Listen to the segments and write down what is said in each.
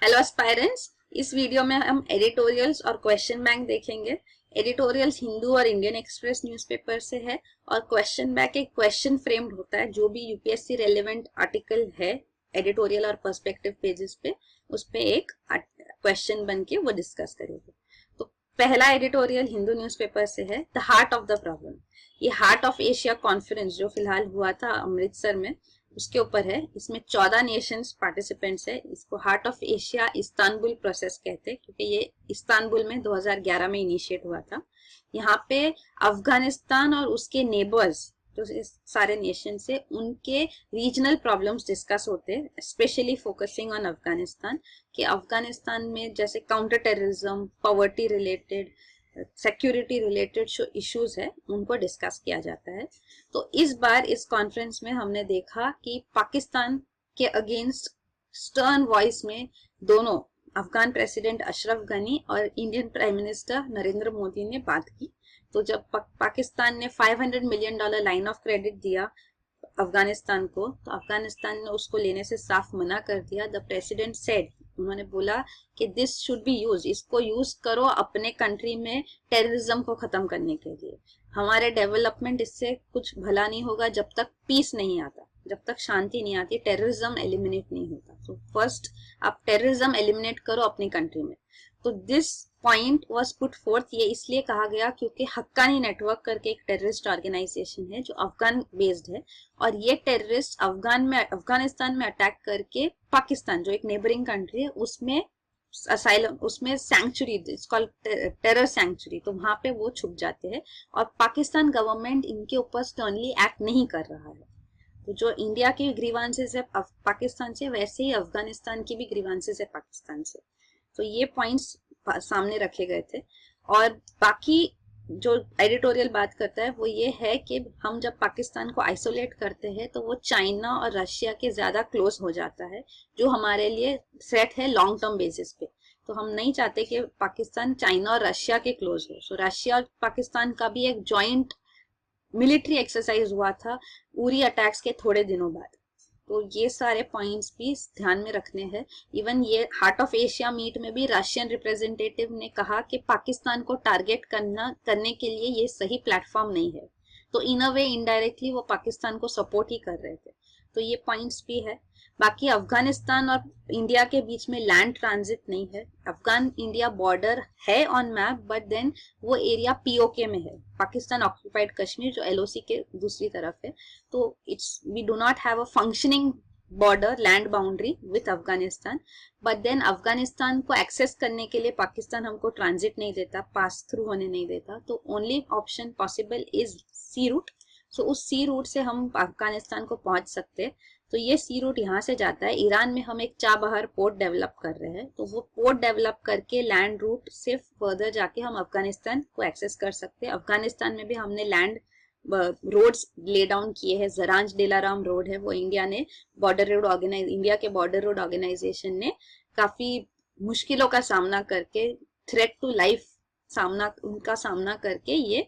Hello aspirants, इस video में हम एडिटोरियल्स और क्वेश्चन बैंक देखेंगे। एडिटोरियल्स हिंदू और इंडियन एक्सप्रेस न्यूज़पेपर से है और क्वेश्चन बैंक एक क्वेश्चन फ्रेम्ड होता है। जो भी यूपीएससी रेलेवेंट आर्टिकल है एडिटोरियल और पर्सपेक्टिव पेजेस पे, उस पे एक क्वेश्चन बन के वो डिस्कस करेंगे। तो पहला एडिटोरियल हिंदू न्यूज़पेपर से है, the heart of the problem. ये हार्ट ऑफ एशिया कॉन्फ्रेंस जो फिलहाल हुआ था अमृतसर में, उसके ऊपर है। इसमें 14 नेशंस पार्टिसिपेंट्स है। इसको heart of Asia Istanbul process कहते हैं क्योंकि ये इस्तांबुल में 2011 में इनिशिएट हुआ था। यहाँ पे अफगानिस्तान और उसके नेबर्स जो इस सारे नेशन से उनके रीजनल प्रॉब्लम्स डिस्कस होते हैं, स्पेशली फोकसिंग ऑन अफगानिस्तान। कि अफगानिस्तान में जैसे counter terrorism, poverty related, security related जो इश्यूज है उनको डिस्कस किया जाता है। तो इस बार इस कॉन्फ्रेंस में हमने देखा कि पाकिस्तान के अगेंस्ट स्टर्न वॉइस में दोनों अफगान प्रेसिडेंट अशरफ गनी और Indian prime minister Narendra Modi ने बात की। तो जब पाकिस्तान ने $500 मिलियन लाइन ऑफ क्रेडिट दिया अफगानिस्तान को, तो अफगानिस्तान ने उसको लेने से साफ मना कर दिया। द प्रेसिडेंट सेड, उन्होंने बोला कि दिस शुड बी यूज, इसको यूज करो अपने कंट्री में टेररिज्म को खत्म करने के लिए। हमारे डेवलपमेंट इससे कुछ भला नहीं होगा जब तक पीस नहीं आता, जब तक शांति नहीं आती, टेररिज्म एलिमिनेट नहीं होता। तो फर्स्ट आप टेररिज्म एलिमिनेट करो अपनी कंट्री में। तो this point was put fourth. ये इसलिए कहा गया क्योंकि हक्कानी नेटवर्क करके एक टेररिस्ट ऑर्गेनाइजेशन है जो अफगान बेस्ड है, और ये टेररिस्ट अफगानिस्तान में अटैक करके पाकिस्तान जो एक नेबरिंग कंट्री है उसमें असाइलम, उसमें sanctuary, it's called terror sanctuary, तो वहां पे वो छुप जाते हैं। और पाकिस्तान गवर्नमेंट इनके ऊपर स्टर्नली एक्ट नहीं कर रहा है। तो जो इंडिया की ग्रीवांसेस है पाकिस्तान से, वैसे ही अफगानिस्तान की भी ग्रीवांसेस है पाकिस्तान से। तो ये पॉइंट्स सामने रखे गए थे। और बाकी जो एडिटोरियल बात करता है वो ये है कि हम जब पाकिस्तान को आइसोलेट करते हैं तो वो चाइना और रशिया के ज्यादा क्लोज हो जाता है, जो हमारे लिए थ्रेट है लॉन्ग टर्म बेसिस पे। तो हम नहीं चाहते कि पाकिस्तान चाइना और रशिया के क्लोज हो। सो रशिया और पाकिस्तान का भी एक जॉइंट मिलिट्री एक्सरसाइज हुआ था उरी अटैक्स के थोड़े दिनों बाद। तो ये सारे पॉइंट्स भी ध्यान में रखने हैं। इवन ये हार्ट ऑफ एशिया मीट में भी रशियन रिप्रेजेंटेटिव ने कहा कि पाकिस्तान को टारगेट करने के लिए ये सही प्लेटफॉर्म नहीं है। तो इन अ वे इनडायरेक्टली वो पाकिस्तान को सपोर्ट ही कर रहे थे। तो ये पॉइंट्स भी है। बाकी अफगानिस्तान और इंडिया के बीच में लैंड ट्रांजिट नहीं है। अफगान इंडिया बॉर्डर है ऑन मैप, बट देन वो एरिया पीओके में है, पाकिस्तान ऑक्यूपाइड कश्मीर, जो एलओसी के दूसरी तरफ है। तो it's we do not have a functioning border land boundary with Afghanistan. But then Afghanistan को एक्सेस करने के लिए पाकिस्तान हमको ट्रांजिट नहीं देता, पास थ्रू होने नहीं देता। तो only option possible is sea route. So उस सी रूट से हम अफगानिस्तान को पहुंच सकते हैं। तो ये सी रूट यहाँ से जाता है। ईरान में हम एक चाबहार पोर्ट डेवलप कर रहे हैं, तो वो पोर्ट डेवलप करके लैंड रूट से फर्दर जाके हम अफगानिस्तान को एक्सेस कर सकते हैं। अफगानिस्तान में भी हमने लैंड रोड्स ले डाउन किए हैं। जरांज डेलाराम रोड है, वो इंडिया ने इंडिया के बॉर्डर रोड ऑर्गेनाइजेशन ने काफी मुश्किलों का सामना करके, थ्रेट टू लाइफ उनका सामना करके ये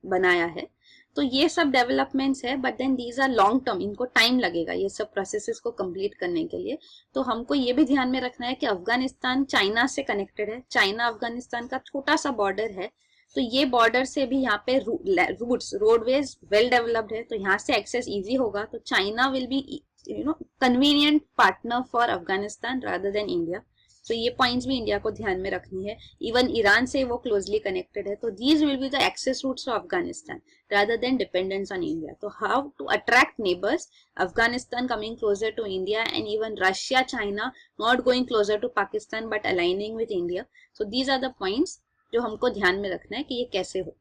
बनाया है। तो ये सब डेवलपमेंट्स है, but then these are long term, इनको टाइम लगेगा ये सब प्रोसेसेस को कंप्लीट करने के लिए। तो हमको ये भी ध्यान में रखना है कि अफगानिस्तान चाइना से कनेक्टेड है, चाइना अफगानिस्तान का छोटा सा बॉर्डर है। तो ये बॉर्डर से भी यहाँ पे रूट्स, रोडवेज वेल डेवलप्ड है, तो यहाँ से एक्सेस इजी होगा। तो China will be convenient partner for Afghanistan rather than India. तो ये पॉइंट्स भी इंडिया को ध्यान में रखनी है। इवन ईरान से वो क्लोजली कनेक्टेड है। तो these will be the access routes of Afghanistan rather than dependence on India. So how to attract neighbors, Afghanistan coming closer to India, and even Russia, China not going closer to Pakistan but aligning with India. So these are the points जो हमको ध्यान में रखना है कि ये कैसे हो।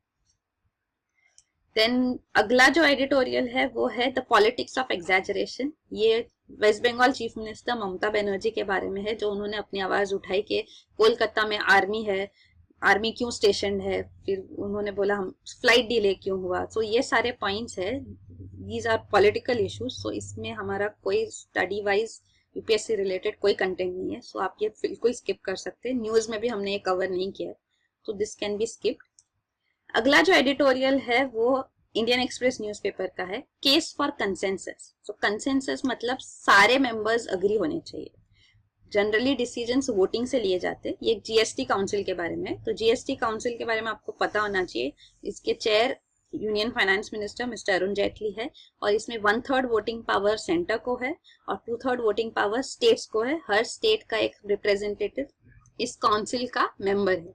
देन अगला जो एडिटोरियल है वो है द पॉलिटिक्स ऑफ एग्जैजरेशन। ये waste Bengal chief minister Mamata Banerjee के बारे में है, जो उन्होंने अपनी आवाज उठाई कि कोलकाता में आर्मी है, आर्मी क्यों स्टेशन है। फिर उन्होंने बोला हम फ्लाइट डिले क्यों हुआ। तो ये सारे पॉइंट्स है, दीज आर पॉलिटिकल इश्यूज। सो इसमें हमारा कोई स्टडी वाइज यूपीएससी रिलेटेड कोई कंटेंट नहीं है। सो आप ये बिल्कुल स्किप कर सकते हैं। न्यूज में भी हमने ये कवर नहीं किया है, तो दिस कैन बी स्किप्ड। अगला जो एडिटोरियल है वो इंडियन एक्सप्रेस न्यूज़पेपर का है, case for consensus. So consensus मतलब सारे मेंबर्स अग्री होने चाहिए। जनरली डिसीजंस वोटिंग से लिए जाते हैं। ये जीएसटी काउंसिल के बारे में, तो जीएसटी काउंसिल के बारे में आपको पता होना चाहिए। इसके chair union finance minister mister Arun Jaitley है और इसमें 1/3 वोटिंग पावर सेंटर को है और 2/3 वोटिंग पावर स्टेट्स को है। हर स्टेट का एक रिप्रेजेंटेटिव इस काउंसिल का मेंबर है।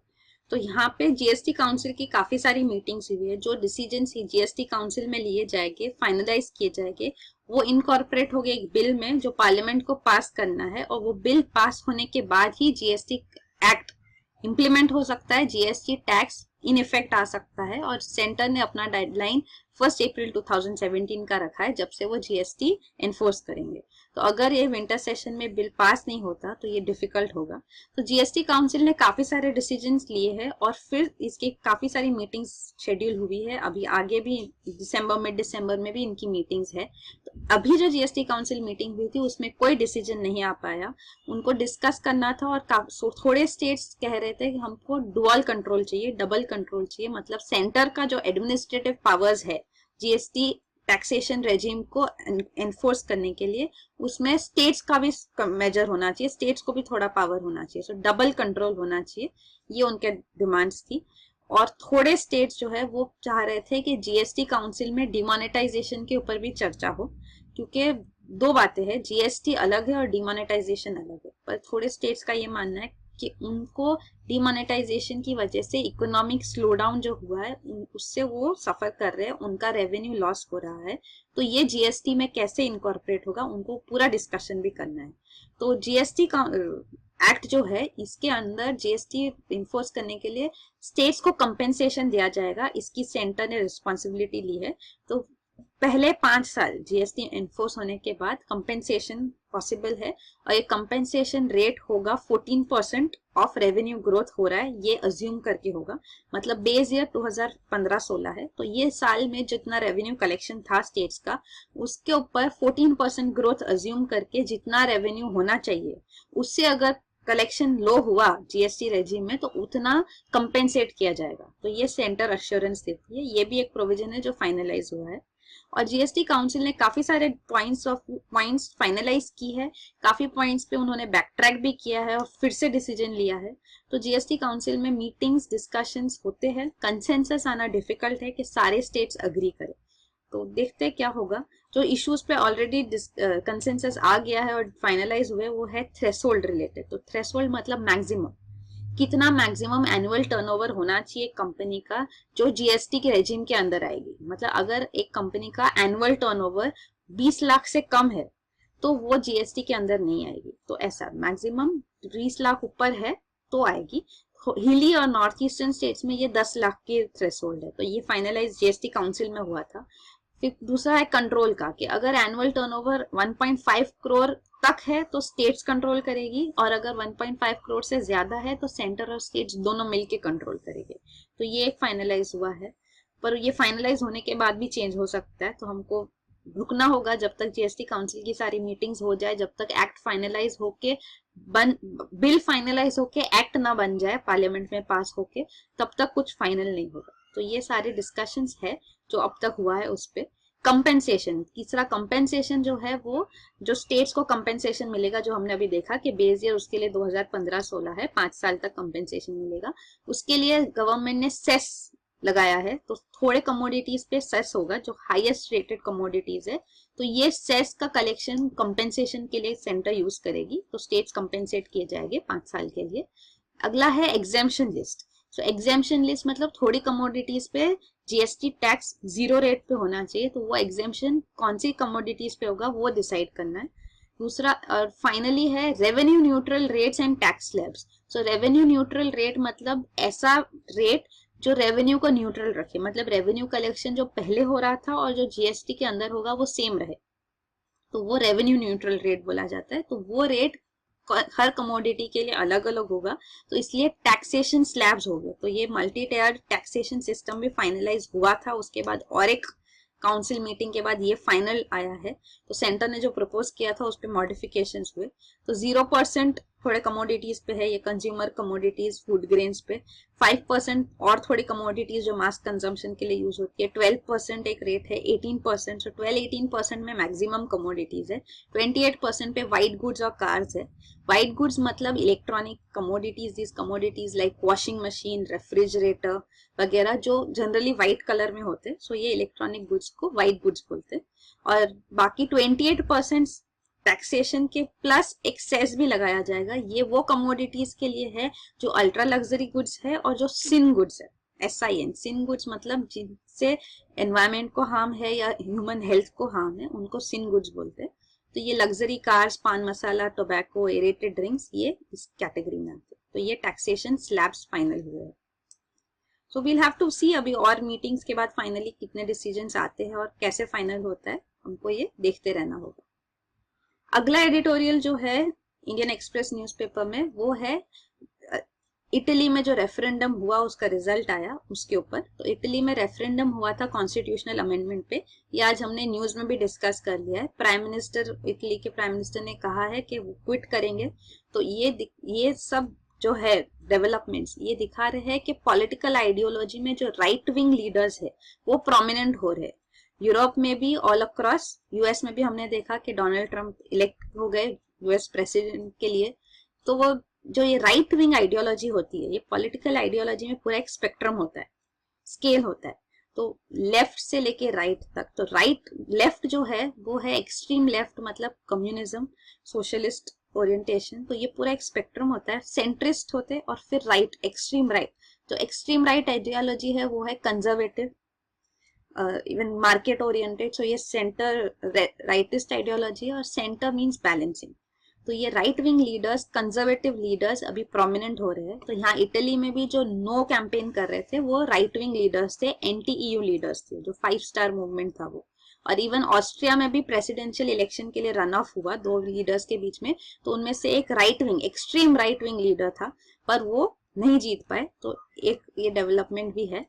तो यहाँ पे जीएसटी काउंसिल की काफी सारी मीटिंग्स हुई है। जो डिसीजन जीएसटी काउंसिल में लिए जाएंगे, फाइनलाइज किए जाएंगे, वो इनकॉर्पोरेट हो गए एक बिल में जो पार्लियामेंट को पास करना है और वो बिल पास होने के बाद ही जीएसटी एक्ट इम्प्लीमेंट हो सकता है, जीएसटी टैक्स इन इफेक्ट आ सकता है। और सेंटर ने अपना डेडलाइन 1 अप्रैल 2017 का रखा है जब से वो जीएसटी एनफोर्स करेंगे। तो अगर ये विंटर सेशन में बिल पास नहीं होता तो ये डिफिकल्ट होगा। तो जीएसटी काउंसिल ने काफी सारे डिसीजंस लिए हैं और फिर इसकी काफी सारी मीटिंग्स शेड्यूल हुई है। अभी आगे भी मिड दिसंबर में भी इनकी मीटिंग्स है। तो अभी जो जीएसटी काउंसिल मीटिंग हुई थी उसमें कोई डिसीजन नहीं आ पाया। उनको डिस्कस करना था और थोड़े स्टेट्स कह रहे थे कि हमको डुअल कंट्रोल चाहिए, डबल कंट्रोल चाहिए। मतलब सेंटर का जो एडमिनिस्ट्रेटिव पावर्स है जीएसटी टैक्सेशन रेजिम को एनफोर्स करने के लिए, उसमें स्टेट्स का भी मेजर होना चाहिए, स्टेट्स को भी थोड़ा पावर होना चाहिए। सो डबल कंट्रोल होना चाहिए, ये उनके डिमांड्स थी। और थोड़े स्टेट्स जो है वो चाह रहे थे कि जीएसटी काउंसिल में डिमोनेटाइजेशन के ऊपर भी चर्चा हो, क्योंकि दो बातें हैं, जीएसटी अलग है और डिमोनेटाइजेशन अलग है। पर थोड़े स्टेट्स का ये मानना है कि उनको डिमोनेटाइजेशन की वजह से इकोनॉमिक स्लोडाउन जो हुआ है उससे वो सफर कर रहे हैं, उनका रेवेन्यू लॉस हो रहा है। तो ये जीएसटी में कैसे इनकॉर्पोरेट होगा उनको पूरा डिस्कशन भी करना है। तो जीएसटी का एक्ट जो है, इसके अंदर जीएसटी इन्फोर्स करने के लिए स्टेट्स को कंपेंसेशन दिया जाएगा। इसकी सेंटर ने रिस्पॉन्सिबिलिटी ली है। तो पहले 5 साल जीएसटी एनफोर्स होने के बाद कंपेंसेशन पॉसिबल है और ये कंपेंसेशन रेट होगा 14% ऑफ रेवेन्यू ग्रोथ हो रहा है, ये अज्यूम करके होगा। मतलब बेस ईयर 2015-16 है, तो ये साल में जितना रेवेन्यू कलेक्शन था स्टेट्स का उसके ऊपर 14% ग्रोथ अज्यूम करके जितना रेवेन्यू होना चाहिए उससे अगर कलेक्शन लो हुआ जीएसटी रेजिम में तो उतना कंपेंसेट किया जाएगा। तो ये सेंटर अश्योरेंस देती है। ये भी एक प्रोविजन है जो फाइनलाइज हुआ है। और जीएसटी काउंसिल ने काफी सारे पॉइंट्स फाइनलाइज की है, काफी पॉइंट्स पे उन्होंने बैक ट्रैक भी किया है और फिर से डिसीजन लिया है। तो जीएसटी काउंसिल में मीटिंग्स डिस्कशंस होते हैं, कंसेंसस आना डिफिकल्ट है कि सारे स्टेट्स अग्री करें। तो देखते हैं क्या होगा। जो इश्यूज पे ऑलरेडी कंसेंसस आ गया है और फाइनलाइज हुए वो है थ्रेशोल्ड रिलेटेड। तो थ्रेशोल्ड मतलब मैक्सिमम, कितना मैक्सिमम एनुअल टर्नओवर होना चाहिए कंपनी का जो जीएसटी के रेजिम के अंदर आएगी। मतलब अगर एक कंपनी का एनुअल टर्नओवर 20 लाख से कम है तो वो जीएसटी के अंदर नहीं आएगी। तो ऐसा मैक्सिमम 20 लाख ऊपर है तो आएगी। हिली और नॉर्थ ईस्टर्न स्टेट्स में ये 10 लाख के थ्रेशोल्ड है। तो ये फाइनलाइज जीएसटी काउंसिल में हुआ था। फिर दूसरा है कंट्रोल का, कि अगर एनुअल टर्नओवर 1.5 करोड़ तक है तो स्टेट्स कंट्रोल करेगी और अगर 1.5 करोड़ से ज्यादा है तो सेंटर और स्टेट्स दोनों मिलके कंट्रोल करेंगे। तो ये एक फाइनलाइज हुआ है, पर ये फाइनलाइज होने के बाद भी चेंज हो सकता है। तो हमको रुकना होगा जब तक जीएसटी काउंसिल की सारी मीटिंग्स हो जाए, जब तक एक्ट फाइनलाइज होके बिल फाइनलाइज होके एक्ट ना बन जाए पार्लियामेंट में पास होके, तब तक कुछ फाइनल नहीं होगा। तो ये सारे डिस्कशंस है जो अब तक हुआ है उस पे। कंपेंसेशन, तीसरा कंपेंसेशन जो है वो जो स्टेट्स को कंपेंसेशन मिलेगा, जो हमने अभी देखा कि बेस ईयर उसके लिए 2015-16 है, 5 साल तक कंपेंसेशन मिलेगा। उसके लिए गवर्नमेंट ने सेस लगाया है। तो थोड़े कमोडिटीज पे सेस होगा जो हाईएस्ट रेटेड कमोडिटीज है। तो ये सेस का कलेक्शन कंपेंसेशन के लिए सेंटर यूज करेगी। तो स्टेट्स कंपेंसेट किए जाएंगे 5 साल के लिए। अगला है एग्जेम्पशन लिस्ट। सो एग्जेम्पशन लिस्ट मतलब थोड़ी कमोडिटीज पे जीएसटी टैक्स 0 रेट पे होना चाहिए। तो वो एग्जेम्पशन कौन सी कमोडिटीज पे होगा वो डिसाइड करना है। दूसरा और फाइनली है revenue neutral rates and tax slabs. So revenue neutral rate मतलब ऐसा रेट जो रेवेन्यू को न्यूट्रल रखे, मतलब रेवेन्यू कलेक्शन जो पहले हो रहा था और जो जीएसटी के अंदर होगा वो सेम रहे, तो वो रेवेन्यू न्यूट्रल रेट बोला जाता है। तो वो रेट हर कमोडिटी के लिए अलग अलग होगा। तो इसलिए टैक्सेशन स्लैब्स हो गए। तो ये मल्टी टायर टैक्सेशन सिस्टम भी फाइनलाइज हुआ था। उसके बाद और एक काउंसिल मीटिंग के बाद ये फाइनल आया है। तो सेंटर ने जो प्रपोज किया था उस पर मॉडिफिकेशंस हुए। तो 0% थोड़े कमोडिटीज पे है, ये कंज्यूमर कमोडिटीज, फूड ग्रेन्स पे 5% और थोड़ी कमोडिटीज जो मास कंजम्पशन के लिए यूज होती है, 12% एक रेट है, 18%, सो 12-18% में मैक्सिमम कमोडिटीज है, 28% पे वाइट गुड्स और कार्स है। वाइट गुड्स मतलब electronic commodities, this commodities like washing machine, refrigerator वगैरह जो जनरली व्हाइट कलर में होते हैं, सो ये इलेक्ट्रॉनिक गुड्स को व्हाइट गुड्स बोलते हैं। और बाकी 28% टैक्सेशन के प्लस एक्सेस भी लगाया जाएगा, ये वो कमोडिटीज के लिए है जो अल्ट्रा लग्जरी गुड्स है और जो सिन गुड्स है, SIN, सिन गुड्स मतलब जिनसे एनवायरमेंट को हार्म है या ह्यूमन हेल्थ को हार्म है, उनको सिन गुड्स बोलते हैं। तो ये लग्जरी कार्स, पान मसाला, टोबैको, एरेटेड ड्रिंक्स, ये इस कैटेगरी में आते हैं। तो ये टैक्सेशन स्लैब्स फाइनल हुए हैं। सो वील हैव टू सी अभी और मीटिंग्स के बाद फाइनली कितने डिसीजंस आते हैं और कैसे फाइनल होता है, हमको ये देखते रहना होगा। अगला एडिटोरियल जो है इंडियन एक्सप्रेस न्यूज़पेपर में, वो है इटली में जो रेफरेंडम हुआ उसका रिजल्ट आया उसके ऊपर। तो इटली में रेफरेंडम हुआ था कॉन्स्टिट्यूशनल अमेंडमेंट पे, ये आज हमने न्यूज में भी डिस्कस कर लिया है। प्राइम मिनिस्टर, इटली के प्राइम मिनिस्टर ने कहा है कि वो क्विट करेंगे। तो ये सब जो है डेवलपमेंट्स ये दिखा रहे हैं कि पॉलिटिकल आइडियोलॉजी में जो राइट विंग लीडर्स है वो प्रोमिनेंट हो रहे हैं। यूरोप में भी ऑल अक्रॉस, यूएस में भी हमने देखा कि डोनाल्ड ट्रंप इलेक्ट हो गए यूएस प्रेसिडेंट के लिए। तो वो जो ये राइट विंग आइडियोलॉजी होती है, ये पॉलिटिकल आइडियोलॉजी में पूरा एक स्पेक्ट्रम होता है, स्केल होता है, तो लेफ्ट से लेके राइट तक। तो राइट लेफ्ट जो है वो है एक्सट्रीम लेफ्ट, मतलब कम्युनिज्म, सोशलिस्ट ओरिएंटेशन। तो ये पूरा एक स्पेक्ट्रम होता है, सेंट्रिस्ट होते हैं, और फिर राइट, एक्सट्रीम राइट। तो एक्सट्रीम राइट आइडियोलॉजी है वो है कंजर्वेटिव, इवन मार्केट ओरिएंटेड। सो ये सेंटर राइटिस्ट आइडियोलॉजी है, और सेंटर मींस बैलेंसिंग। तो ये right wing leaders, conservative leaders अभी प्रोमिनेंट हो रहे हैं। तो यहाँ इटली में भी जो नो कैंपेन कर रहे थे वो राइट विंग लीडर्स थे, एंटी EU लीडर्स थे, जो 5 स्टार मूवमेंट था वो। और इवन ऑस्ट्रिया में भी प्रेसिडेंशियल इलेक्शन के लिए रन ऑफ हुआ 2 लीडर्स के बीच में, तो उनमें से एक right wing, extreme right wing leader था, पर वो नहीं जीत पाए। तो एक ये डेवलपमेंट भी है।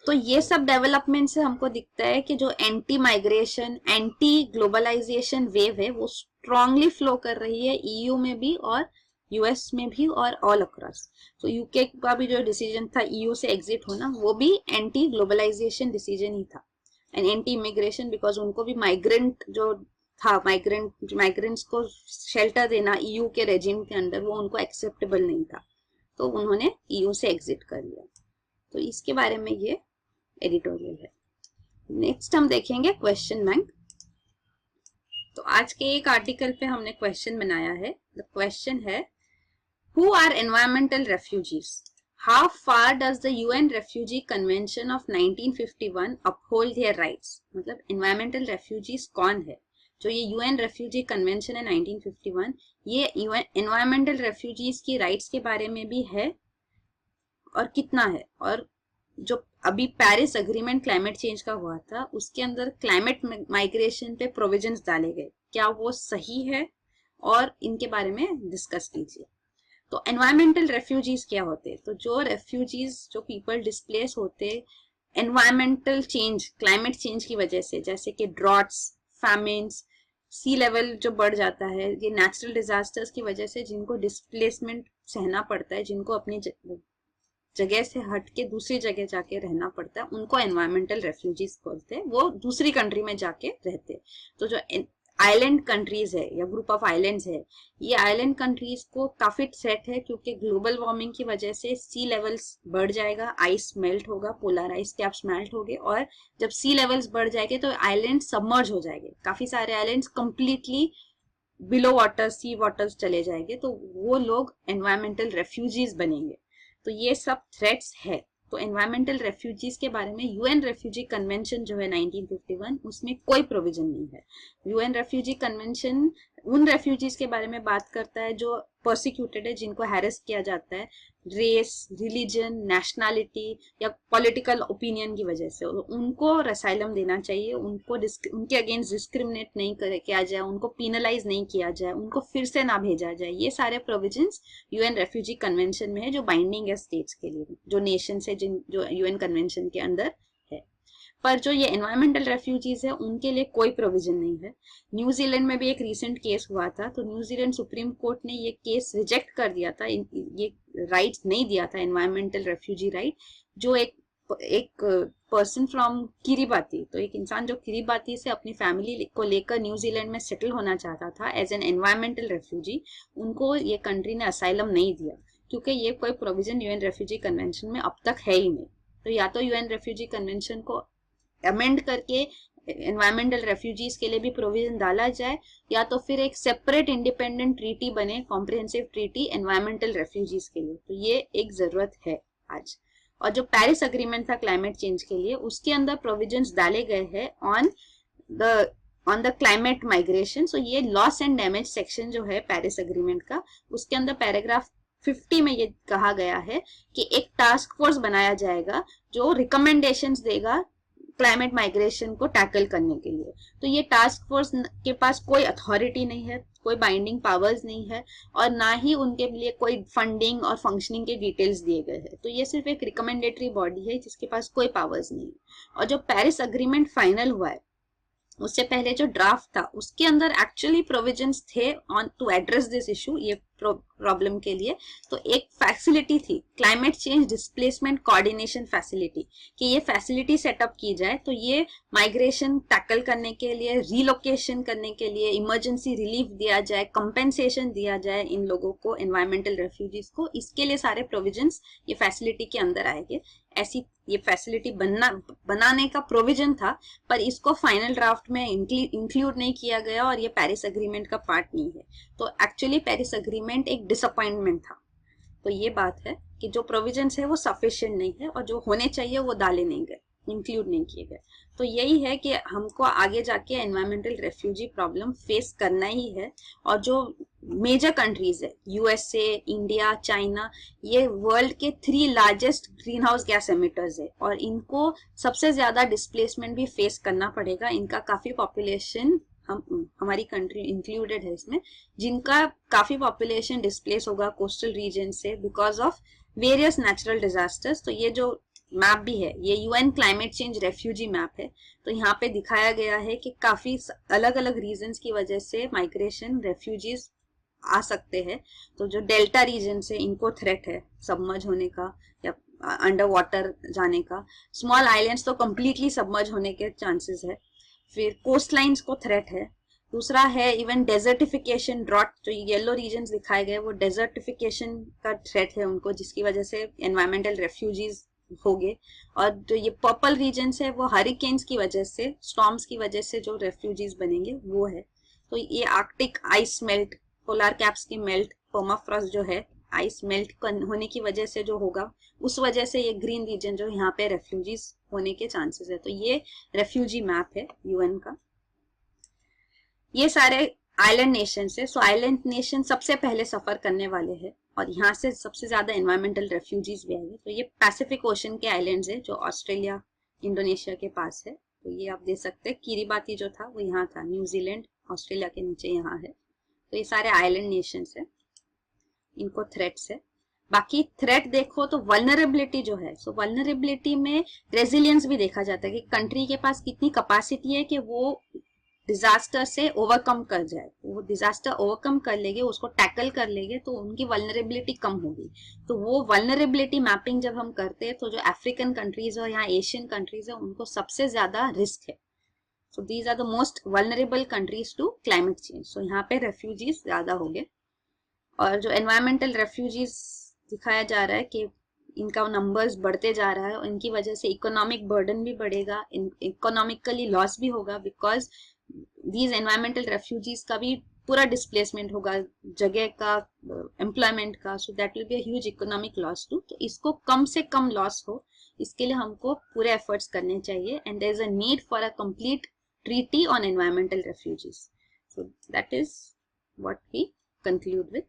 तो ये सब डेवलपमेंट से हमको दिखता है कि जो anti migration, anti globalization wave है वो स्ट्रांगली फ्लो कर रही है EU में भी और US में भी और ऑल अक्रॉस। तो UK का भी जो डिसीजन था EU से एग्जिट होना, वो भी एंटी ग्लोबलाइजेशन डिसीजन ही था, एंड एंटी इमिग्रेशन, बिकॉज उनको भी माइग्रेंट जो था, माइग्रेंट्स को शेल्टर देना EU के रेजिम के अंडर, वो उनको एक्सेप्टेबल नहीं था, तो उन्होंने EU से एग्जिट कर लिया। तो इसके बारे में ये एडिटोरियल है। नेक्स्ट हम देखेंगे क्वेश्चन बैंक। तो आज के एक आर्टिकल पे हमने क्वेश्चन बनाया है। द क्वेश्चन है, who are environmental refugees, how far does the UN refugee convention of 1951 uphold their rights. मतलब एनवायरमेंटल रेफ्यूजीज कौन है? जो ये UN रेफ्यूजी कन्वेंशन है 1951, ये एनवायरमेंटल रेफ्यूजीज की राइट्स के बारे में भी है और कितना है। और जो अभी पेरिस अग्रीमेंट क्लाइमेट चेंज का हुआ था, उसके अंदर क्लाइमेट माइग्रेशन पे प्रोविजंस डाले गए, क्या वो सही है, और इनके बारे में डिस्कस कीजिए। तो एनवायरमेंटल रेफ्यूजीज क्या होते हैं? तो जो रेफ्यूजीज, जो पीपल डिस्प्लेस होते एनवायरमेंटल चेंज, क्लाइमेट चेंज की वजह से, जैसे कि ड्रॉट्स, फैमिन्स, सी लेवल जो बढ़ जाता है, ये नेचुरल डिजास्टर्स की वजह से जिनको डिस्प्लेसमेंट सहना पड़ता है, जिनको अपनी जगह से हट के दूसरी जगह जाके रहना पड़ता है, उनको एनवायरमेंटल रेफ्यूजीज बोलते हैं। वो दूसरी कंट्री में जाके रहते हैं। तो जो आइलैंड कंट्रीज है या ग्रुप ऑफ आइलैंड्स है, ये आइलैंड कंट्रीज को काफी थ्रेट है, क्योंकि ग्लोबल वार्मिंग की वजह से सी लेवल्स बढ़ जाएगा, आइस मेल्ट होगा, पोलर आइस कैप्स मेल्ट होंगे, और जब सी लेवल्स बढ़ जाएंगे तो आइलैंड सबमर्ज हो जाएंगे, काफी सारे आइलैंड्स कंप्लीटली बिलो वाटर, सी वाटर्स चले जाएंगे। तो वो लोग एनवायरमेंटल रेफ्यूजीज बनेंगे। तो ये सब थ्रेट्स है। तो एनवायरमेंटल रेफ्यूजीज के बारे में UN रेफ्यूजी कन्वेंशन जो है 1951, उसमें कोई प्रोविजन नहीं है। UN रेफ्यूजी कन्वेंशन उन रेफ्यूजीज के बारे में बात करता है जो परसिक्यूटेड है, जिनको हैरेस किया जाता है रेस, रिलीजन, नेशनैलिटी या पॉलिटिकल ओपिनियन की वजह से, उनको असाइलम देना चाहिए, उनके अगेंस्ट डिस्क्रिमिनेट नहीं किया जाए, उनको पीनलाइज नहीं किया जाए, उनको फिर से ना भेजा जाए। ये सारे प्रोविजंस UN रेफ्यूजी कन्वेंशन में है, जो बाइंडिंग है स्टेट्स के लिए, जो नेशन है, जो UN कन्वेंशन के अंदर है। पर जो ये एनवायरमेंटल रेफ्यूजीज है उनके लिए कोई प्रोविजन नहीं है। न्यूजीलैंड में भी एक रिसेंट केस हुआ था, तो न्यूजीलैंड सुप्रीम कोर्ट ने ये केस रिजेक्ट कर दिया था, ये राइट्स नहीं दिया था एनवायरमेंटल रेफ्यूजी राइट। जो एक पर्सन फ्रॉम किरीबाती, तो एक इंसान जो किरीबाती से अपनी फैमिली को लेकर न्यूजीलैंड में सेटल होना चाहता था एज एन एनवायरमेंटल रेफ्यूजी, उनको ये कंट्री ने असाइलम नहीं दिया क्योंकि ये कोई प्रोविजन यूएन रेफ्यूजी कन्वेंशन में अब तक है ही नहीं। तो या तो यूएन रेफ्यूजी कन्वेंशन को अमेंड करके एनवायरमेंटल रेफ्यूजीज के लिए भी प्रोविजन डाला जाए, या तो फिर एक सेपरेट इंडिपेंडेंट ट्रीटी बने, कॉम्प्रिहेंसिव ट्रीटी एनवायरमेंटल रेफ्यूजीज के लिए। तो ये एक जरूरत है आज। और जो पेरिस अग्रीमेंट था क्लाइमेट चेंज के लिए, उसके अंदर प्रोविजंस डाले गए हैं ऑन द क्लाइमेट माइग्रेशन। सो ये लॉस एंड डैमेज सेक्शन जो है पेरिस अग्रीमेंट का, उसके अंदर पैराग्राफ 50 में ये कहा गया है कि एक टास्क फोर्स बनाया जाएगा जो रिकमेंडेशंस देगा क्लाइमेट माइग्रेशन को टैकल करने के लिए। तो ये टास्क फोर्स के पास कोई अथॉरिटी नहीं है, कोई बाइंडिंग पावर्स नहीं है, और ना ही उनके लिए कोई फंडिंग और फंक्शनिंग के डिटेल्स दिए गए हैं। तो ये सिर्फ एक रिकमेंडेटरी बॉडी है जिसके पास कोई पावर्स नहीं है। और जो पेरिस अग्रीमेंट फाइनल हुआ है, उससे पहले जो ड्राफ्ट था उसके अंदर एक्चुअली प्रोविजंस थे on to address this issue, ये प्रॉब्लम के लिए। तो एक फैसिलिटी थी, climate change displacement coordination facility, कि ये फैसिलिटी सेटअप की जाए तो ये माइग्रेशन टैकल करने के लिए, रीलोकेशन करने के लिए इमरजेंसी रिलीफ दिया जाए, कंपेंसेशन दिया जाए इन लोगों को, एनवायरमेंटल रेफ्यूजीज को। इसके लिए सारे प्रोविजंस ये फैसिलिटी के अंदर आएंगे। ऐसी ये फैसिलिटी बनाने का प्रोविजन था, पर इसको फाइनल ड्राफ्ट में इंक्लूड नहीं किया गया और ये पेरिस अग्रीमेंट का पार्ट नहीं है। तो एक्चुअली पेरिस अग्रीमेंट एक डिसअपॉइंटमेंट था। तो ये बात है कि जो प्रोविजंस है वो सफिशिएंट नहीं है, और जो होने चाहिए वो डाले नहीं गए, इंक्लूड नहीं किए गए। तो यही है कि हमको आगे जाके एनवायरमेंटल रेफ्यूजी प्रॉब्लम फेस करना ही है। और जो मेजर कंट्रीज है, यूएसए, इंडिया, चाइना, ये वर्ल्ड के 3 largest green house gas emitters है, और इनको सबसे ज्यादा डिस्प्लेसमेंट भी फेस करना पड़ेगा। इनका काफी पॉपुलेशन, हमारी कंट्री इंक्लूडेड है इसमें, जिनका काफी पॉपुलेशन डिस्प्लेस होगा कोस्टल रीजन से because of various natural disasters. तो ये जो मैप भी है, ये UN climate change refugee map है। तो यहाँ पे दिखाया गया है कि काफी अलग अलग रीजंस की वजह से माइग्रेशन रेफ्यूजीज आ सकते हैं। तो जो डेल्टा रीजन से इनको थ्रेट है सबमर्ज होने का या अंडर वाटर जाने का। स्मॉल आइलैंड्स तो कंप्लीटली सबमर्ज होने के चांसेस है। फिर कोस्ट लाइन्स को थ्रेट है। दूसरा है इवन डेजर्टिफिकेशन, ड्रॉट, जो येलो रीजन्स दिखाए गए वो डेजर्टिफिकेशन का थ्रेट है उनको, जिसकी वजह से एनवायरमेंटल रेफ्यूजीज हो गए। और जो ये पर्पल रीजन्स है वो हरिकेन्स की वजह से, स्टॉर्म्स की वजह से जो रेफ्यूजीज बनेंगे वो है। तो ये Arctic ice melt, polar caps की मेल्ट, पर्माफ्रॉस्ट जो है आइस मेल्ट होने की वजह से जो होगा, उस वजह से ये ग्रीन रीजन जो यहाँ पे रेफ्यूजीज होने के चांसेस है। तो ये रेफ्यूजी मैप है यूएन का। ये सारे आइलैंड नेशन है। सो आइलैंड नेशन सबसे पहले सफर करने वाले हैं, और यहाँ से सबसे ज्यादा एनवायरमेंटल रेफ्यूजीज भी आएंगे। तो ये पैसिफिक ओशन के आइलैंड्स है जो ऑस्ट्रेलिया, इंडोनेशिया के पास है। तो ये आप देख सकते हैं, किरीबाती जो था वो यहाँ था, न्यूजीलैंड ऑस्ट्रेलिया के नीचे यहाँ है। तो ये सारे आइलैंड नेशंस है, इनको थ्रेट्स है। बाकी थ्रेट देखो तो वल्नरेबिलिटी जो है, सो वल्नरेबिलिटी में रेजिलियंस भी देखा जाता है कि कंट्री के पास कितनी कैपेसिटी है कि वो डिजास्टर से ओवरकम कर जाए। वो डिजास्टर ओवरकम कर लेंगे, उसको टैकल कर लेंगे, तो उनकी वल्नरेबिलिटी कम होगी। तो वो वल्नरेबिलिटी मैपिंग जब हम करते हैं तो जो अफ्रीकन कंट्रीज और यहाँ एशियन कंट्रीज है उनको सबसे ज्यादा रिस्क है। So these are the most vulnerable countries to climate change. So यहाँ पे रेफ्यूजीज ज्यादा हो गए। और जो एनवायरमेंटल रेफ्यूजीज दिखाया जा रहा है कि इनका नंबर्स बढ़ते जा रहा है, और इनकी वजह से इकोनॉमिक बर्डन भी बढ़ेगा, इकोनॉमिकली लॉस भी होगा, बिकॉज दीज एनवायरमेंटल रेफ्यूजीज का भी पूरा डिस्प्लेसमेंट होगा जगह का, एम्प्लॉयमेंट का। So that will be a huge economic loss too. तो इसको कम से कम लॉस हो, इसके लिए हमको पूरे एफर्ट्स करने चाहिए। And there is a need for a complete treaty on environmental refugees. So that is what we conclude with.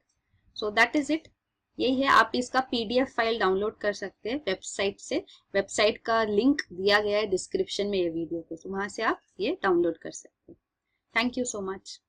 So that is it. यही है, आप इसका पीडीएफ फाइल डाउनलोड कर सकते हैं वेबसाइट से। वेबसाइट का लिंक दिया गया है डिस्क्रिप्शन में ये वीडियो पे, तो वहां से आप ये डाउनलोड कर सकते हैं। Thank you so much.